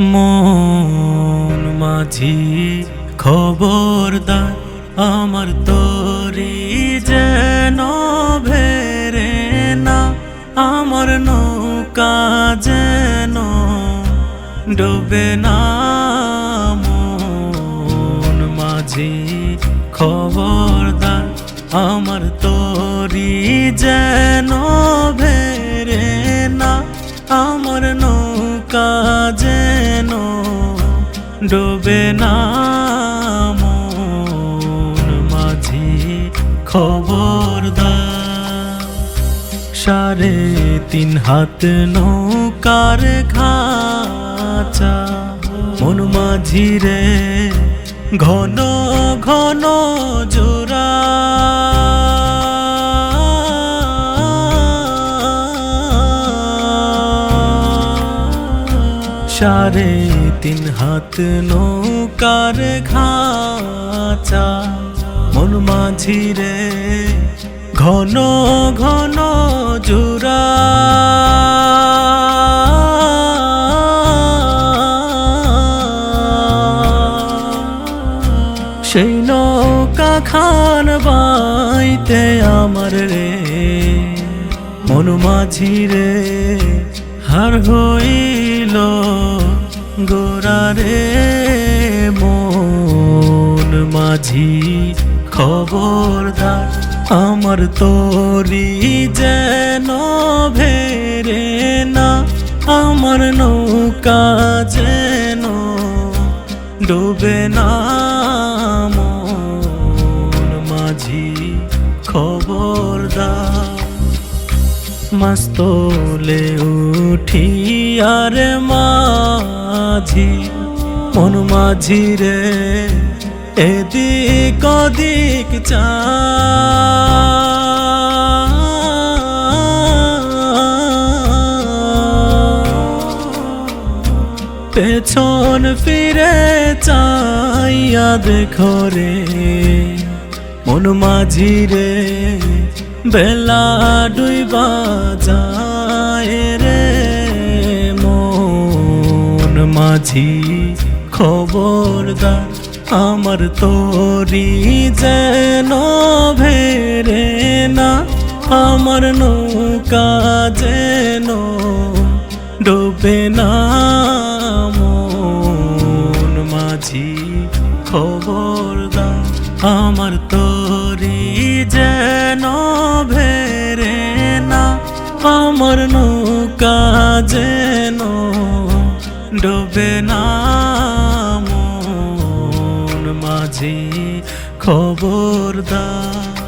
মন মাঝি খবরদার, আমার তরি যেন ভেরে না, আমার নৌকা যেন ডুবে না। মন মাঝি খবরদার, আমার তরি যেন ভেরে না, আমার নৌকা যেন ডুবে না। মন মাঝি খবরদার। 3.5 হাত নৌকার খাঁচা, মন মাঝি রে ঘন ঘন জোড়া। 3.5 হাত নৌকার খাঁচা, মন মাঝি রে ঘন ঘন জোড়া। সেই নৌকা খান বাইতে আমার রে মন মাঝি রে হার হইল গোরা রে। মন মাঝি খবরদার, আমার তরি যেন ভেরে না, আমার নৌকা যেন ডুবে না। মন মাঝি খবরদার। মাস্তলে উঠি আর মাঝি, মন মাঝি রে এদিক ওদিক চা। পেছন ফিরে চাইয়া দেখো রে মন মাঝি রে, বেলা ডুইবা যায় রে। মন মাঝি খবরদার, আমার তরি যেন ভেরে না, আমার নৌকা যেন ডুবে না। মন মাঝি খবরদার, আমার তরি যেন ভেরে না, আমার নৌকা যেন ডুবে না। মন মাঝি খবরদার।